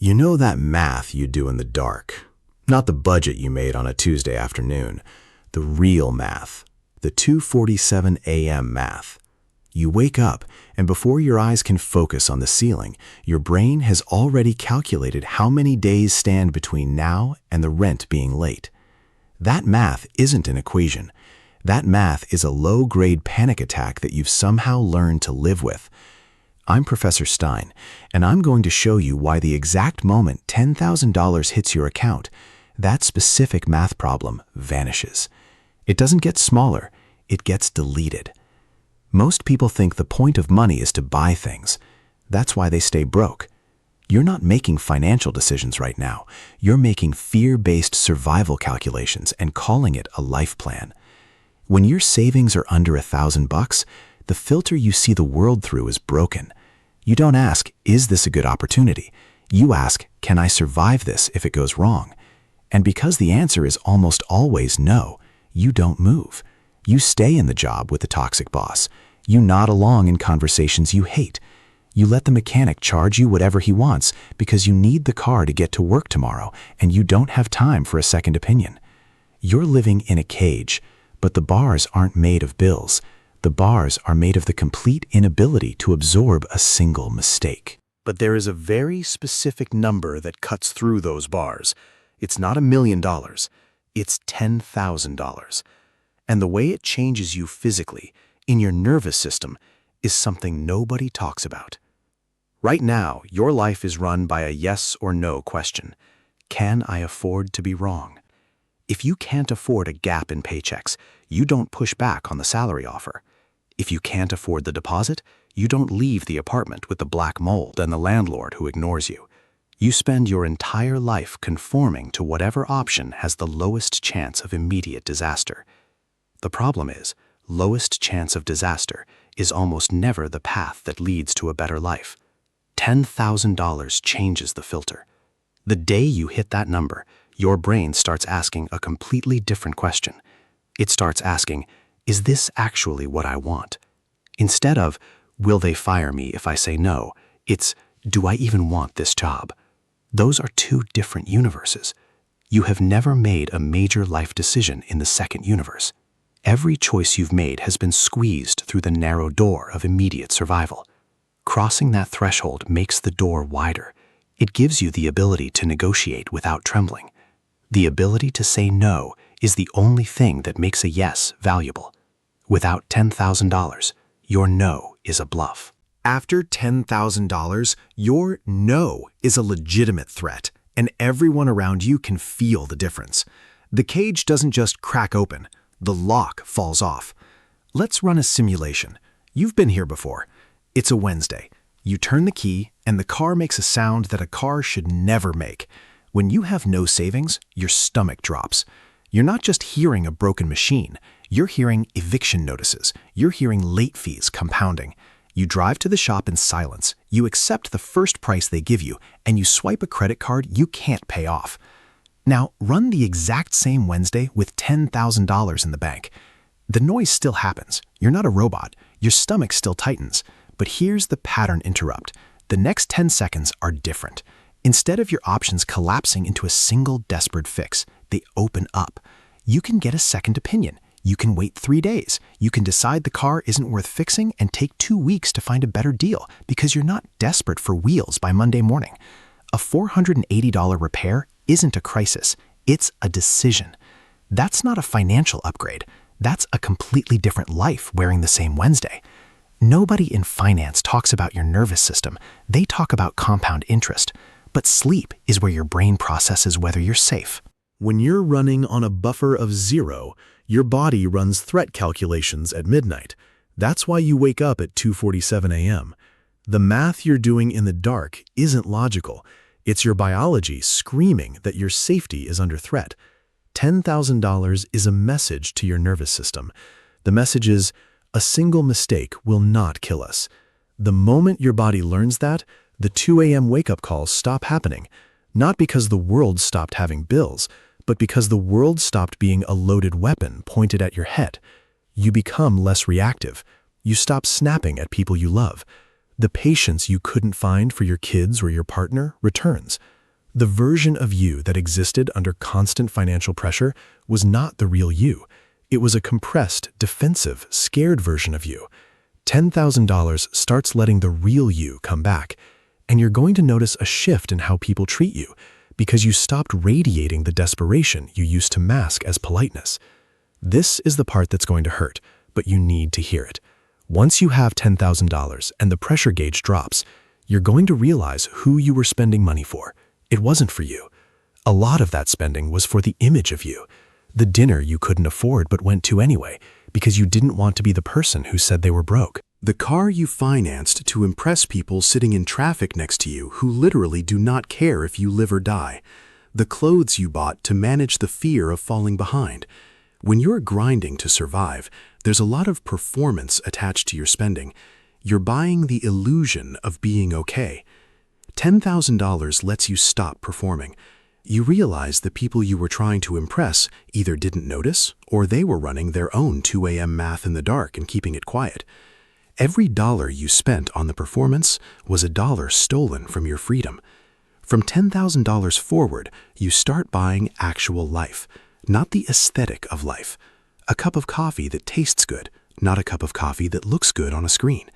You know that math you do in the dark, not the budget you made on a Tuesday afternoon, the real math, the 2:47 a.m. math. You wake up, and before your eyes can focus on the ceiling, your brain has already calculated how many days stand between now and the rent being late. That math isn't an equation. That math is a low-grade panic attack that you've somehow learned to live with. I'm Professor Stein, and I'm going to show you why the exact moment $10,000 hits your account, that specific math problem vanishes. It doesn't get smaller, it gets deleted. Most people think the point of money is to buy things. That's why they stay broke. You're not making financial decisions right now. You're making fear-based survival calculations and calling it a life plan. When your savings are under $1,000, the filter you see the world through is broken. You don't ask, is this a good opportunity? You ask, can I survive this if it goes wrong? And because the answer is almost always no, you don't move. You stay in the job with the toxic boss. You nod along in conversations you hate. You let the mechanic charge you whatever he wants because you need the car to get to work tomorrow and you don't have time for a second opinion. You're living in a cage, but the bars aren't made of bills. The bars are made of the complete inability to absorb a single mistake. But there is a very specific number that cuts through those bars. It's not $1 million, it's $10,000. And the way it changes you physically, in your nervous system, is something nobody talks about. Right now, your life is run by a yes or no question. Can I afford to be wrong? If you can't afford a gap in paychecks, you don't push back on the salary offer. If you can't afford the deposit, you don't leave the apartment with the black mold and the landlord who ignores you. You spend your entire life conforming to whatever option has the lowest chance of immediate disaster. The problem is, lowest chance of disaster is almost never the path that leads to a better life. $10,000 changes the filter. The day you hit that number, your brain starts asking a completely different question. It starts asking, is this actually what I want? Instead of, will they fire me if I say no, it's, do I even want this job? Those are two different universes. You have never made a major life decision in the second universe. Every choice you've made has been squeezed through the narrow door of immediate survival. Crossing that threshold makes the door wider. It gives you the ability to negotiate without trembling. The ability to say no is the only thing that makes a yes valuable. Without $10,000, your no is a bluff. After $10,000, your no is a legitimate threat, and everyone around you can feel the difference. The cage doesn't just crack open, the lock falls off. Let's run a simulation. You've been here before. It's a Wednesday. You turn the key, and the car makes a sound that a car should never make. When you have no savings, your stomach drops. You're not just hearing a broken machine. You're hearing eviction notices. You're hearing late fees compounding. You drive to the shop in silence. You accept the first price they give you, and you swipe a credit card you can't pay off. Now, run the exact same Wednesday with $10,000 in the bank. The noise still happens. You're not a robot. Your stomach still tightens. But here's the pattern interrupt. The next 10 seconds are different. Instead of your options collapsing into a single desperate fix, they open up. You can get a second opinion. You can wait 3 days. You can decide the car isn't worth fixing and take 2 weeks to find a better deal because you're not desperate for wheels by Monday morning. A $480 repair isn't a crisis. It's a decision. That's not a financial upgrade. That's a completely different life wearing the same Wednesday. Nobody in finance talks about your nervous system. They talk about compound interest. But sleep is where your brain processes whether you're safe. When you're running on a buffer of 0, your body runs threat calculations at midnight. That's why you wake up at 2:47 a.m. The math you're doing in the dark isn't logical. It's your biology screaming that your safety is under threat. $10,000 is a message to your nervous system. The message is, a single mistake will not kill us. The moment your body learns that, the 2 a.m. wake-up calls stop happening, not because the world stopped having bills, but because the world stopped being a loaded weapon pointed at your head. You become less reactive. You stop snapping at people you love. The patience you couldn't find for your kids or your partner returns. The version of you that existed under constant financial pressure was not the real you. It was a compressed, defensive, scared version of you. $10,000 starts letting the real you come back, and you're going to notice a shift in how people treat you because you stopped radiating the desperation you used to mask as politeness. This is the part that's going to hurt, but you need to hear it. Once you have $10,000 and the pressure gauge drops, you're going to realize who you were spending money for. It wasn't for you. A lot of that spending was for the image of you, the dinner you couldn't afford but went to anyway because you didn't want to be the person who said they were broke. The car you financed to impress people sitting in traffic next to you who literally do not care if you live or die. The clothes you bought to manage the fear of falling behind. When you're grinding to survive, there's a lot of performance attached to your spending. You're buying the illusion of being okay. $10,000 lets you stop performing. You realize the people you were trying to impress either didn't notice or they were running their own 2 a.m. math in the dark and keeping it quiet. Every dollar you spent on the performance was a dollar stolen from your freedom. From $10,000 forward, you start buying actual life, not the aesthetic of life. A cup of coffee that tastes good, not a cup of coffee that looks good on a screen.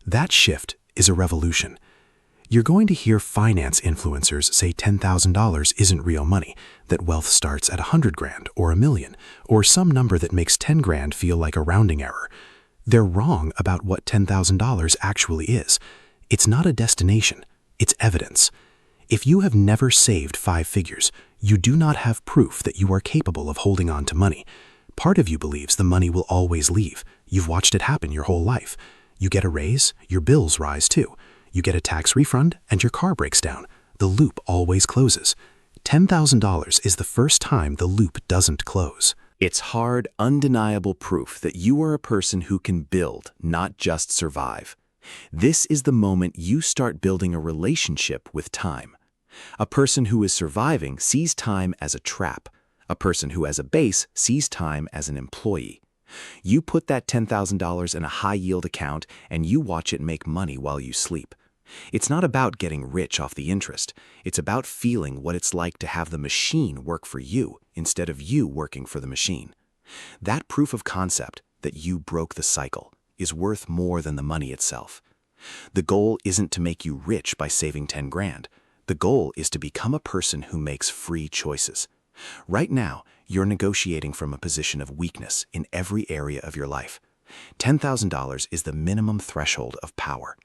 That shift is a revolution. You're going to hear finance influencers say $10,000 isn't real money, that wealth starts at 100 grand or a million, or some number that makes 10 grand feel like a rounding error. They're wrong about what $10,000 actually is. It's not a destination, it's evidence. If you have never saved 5 figures, you do not have proof that you are capable of holding on to money. Part of you believes the money will always leave. You've watched it happen your whole life. You get a raise, your bills rise too. You get a tax refund, and your car breaks down. The loop always closes. $10,000 is the first time the loop doesn't close. It's hard, undeniable proof that you are a person who can build, not just survive. This is the moment you start building a relationship with time. A person who is surviving sees time as a trap. A person who has a base sees time as an employee. You put that $10,000 in a high-yield account and you watch it make money while you sleep. It's not about getting rich off the interest. It's about feeling what it's like to have the machine work for you instead of you working for the machine. That proof of concept that you broke the cycle is worth more than the money itself. The goal isn't to make you rich by saving 10 grand. The goal is to become a person who makes free choices. Right now, you're negotiating from a position of weakness in every area of your life. $10,000 is the minimum threshold of power.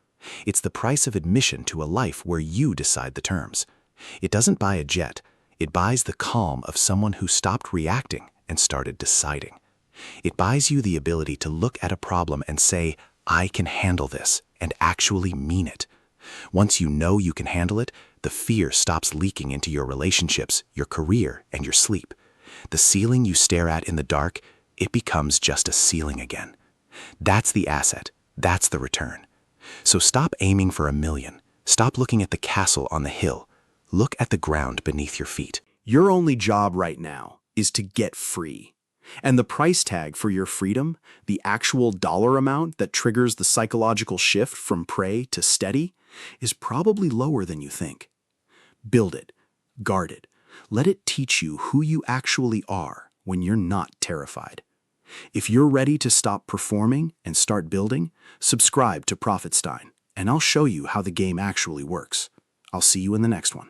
It's the price of admission to a life where you decide the terms. It doesn't buy a jet. It buys the calm of someone who stopped reacting and started deciding. It buys you the ability to look at a problem and say, I can handle this, and actually mean it. Once you know you can handle it, the fear stops leaking into your relationships, your career, and your sleep. The ceiling you stare at in the dark, it becomes just a ceiling again. That's the asset. That's the return. So stop aiming for $1 million. Stop looking at the castle on the hill. Look at the ground beneath your feet. Your only job right now is to get free. And the price tag for your freedom, the actual dollar amount that triggers the psychological shift from prey to steady, is probably lower than you think. Build it. Guard it. Let it teach you who you actually are when you're not terrified. If you're ready to stop performing and start building, subscribe to Profitstein, and I'll show you how the game actually works. I'll see you in the next one.